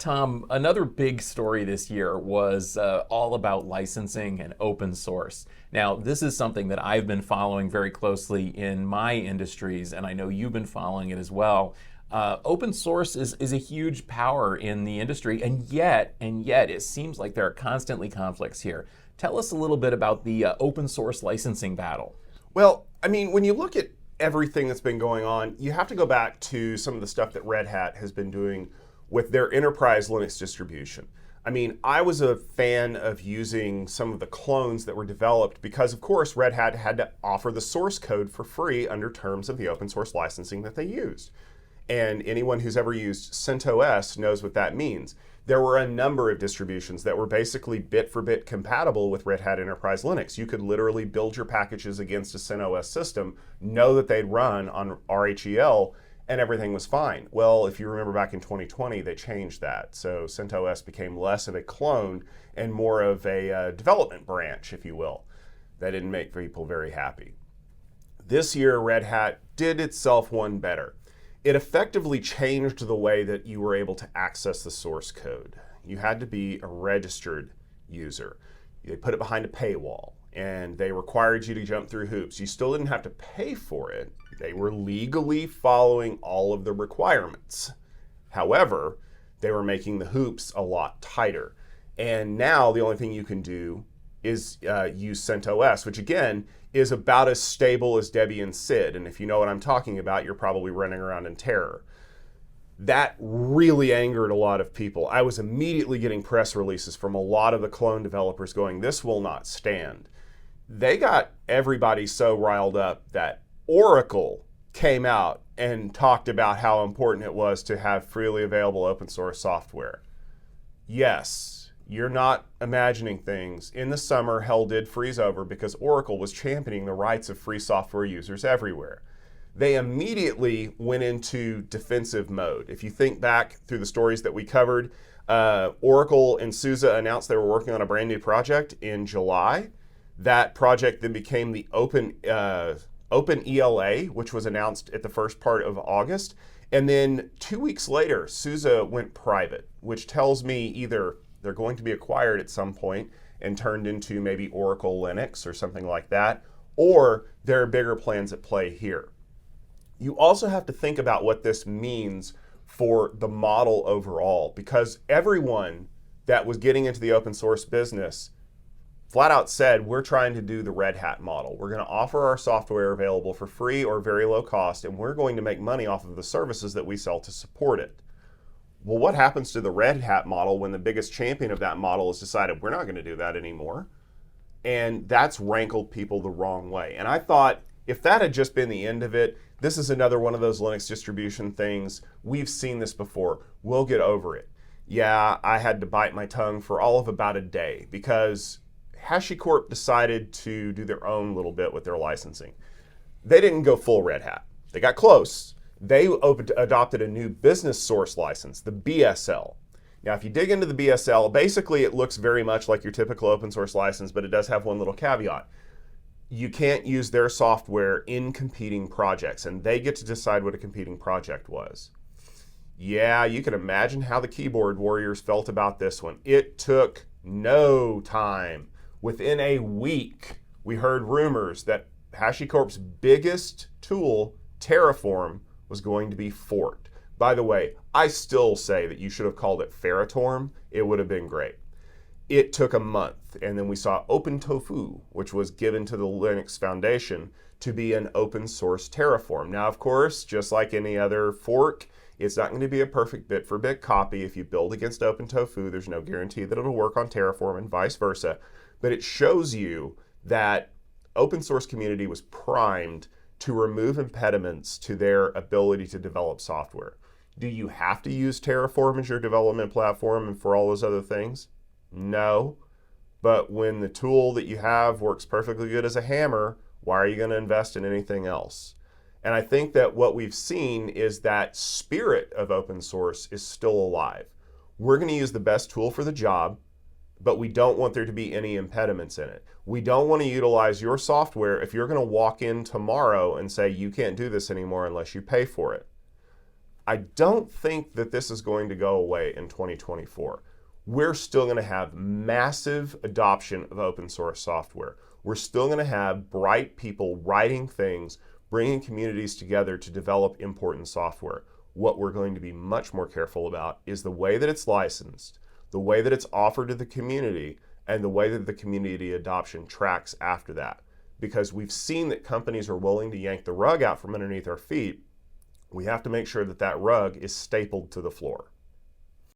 Tom, another big story this year was all about licensing and open source. Now, this is something that I've been following very closely in my industries, and I know you've been following it as well. Open source is a huge power in the industry, and yet, it seems like there are constantly conflicts here. Tell us a little bit about the open source licensing battle. Well, I mean, when you look at everything that's been going on, you have to go back to some of the stuff that Red Hat has been doing with their enterprise Linux distribution. I mean, I was a fan of using some of the clones that were developed because, of course, Red Hat had to offer the source code for free under terms of the open source licensing that they used. And anyone who's ever used CentOS knows what that means. There were a number of distributions that were basically bit for bit compatible with Red Hat Enterprise Linux. You could literally build your packages against a CentOS system, know that they'd run on RHEL, and everything was fine. Well, if you remember back in 2020, they changed that. So CentOS became less of a clone and more of a development branch, if you will. That didn't make people very happy. This year, Red Hat did itself one better. It effectively changed the way that you were able to access the source code. You had to be a registered user. They put it behind a paywall, and they required you to jump through hoops. You still didn't have to pay for it. They were legally following all of the requirements. However, they were making the hoops a lot tighter. And now the only thing you can do is use CentOS, which again is about as stable as Debian SID. And if you know what I'm talking about, you're probably running around in terror. That really angered a lot of people. I was immediately getting press releases from a lot of the clone developers going, this will not stand. They got everybody so riled up that Oracle came out and talked about how important it was to have freely available open source software. Yes, you're not imagining things. In the summer, hell did freeze over because Oracle was championing the rights of free software users everywhere. They immediately went into defensive mode. If you think back through the stories that we covered, Oracle and SUSE announced they were working on a brand new project in July. That project then became the Open ELA, which was announced at the first part of August. And then 2 weeks later, SUSE went private, which tells me either they're going to be acquired at some point and turned into maybe Oracle Linux or something like that, or there are bigger plans at play here. You also have to think about what this means for the model overall, because everyone that was getting into the open source business flat out said, we're trying to do the Red Hat model. We're going to offer our software available for free or very low cost, and we're going to make money off of the services that we sell to support it. Well, what happens to the Red Hat model when the biggest champion of that model has decided we're not going to do that anymore? And that's rankled people the wrong way. And I thought if that had just been the end of it, this is another one of those Linux distribution things. We've seen this before. We'll get over it. Yeah, I had to bite my tongue for all of about a day because HashiCorp decided to do their own little bit with their licensing. They didn't go full Red Hat. They got close. They adopted a new business source license, the BSL. Now, if you dig into the BSL, basically it looks very much like your typical open source license, but it does have one little caveat. You can't use their software in competing projects, and they get to decide what a competing project was. Yeah, you can imagine how the keyboard warriors felt about this one. It took no time. Within a week, we heard rumors that HashiCorp's biggest tool, Terraform, was going to be forked. By the way, I still say that you should have called it Ferrotorm. It would have been great. It took a month, and then we saw OpenTofu, which was given to the Linux Foundation to be an open source Terraform. Now, of course, just like any other fork, it's not going to be a perfect bit for bit copy. If you build against OpenTofu, there's no guarantee that it'll work on Terraform and vice versa. But it shows you that open source community was primed to remove impediments to their ability to develop software. Do you have to use Terraform as your development platform and for all those other things? No. But when the tool that you have works perfectly good as a hammer, why are you going to invest in anything else? And I think that what we've seen is that spirit of open source is still alive. We're going to use the best tool for the job, but we don't want there to be any impediments in it. We don't want to utilize your software if you're going to walk in tomorrow and say you can't do this anymore unless you pay for it. I don't think that this is going to go away in 2024. We're still going to have massive adoption of open source software. We're still going to have bright people writing things, bringing communities together to develop important software. What we're going to be much more careful about is the way that it's licensed, the way that it's offered to the community, and the way that the community adoption tracks after that. Because we've seen that companies are willing to yank the rug out from underneath our feet, we have to make sure that that rug is stapled to the floor.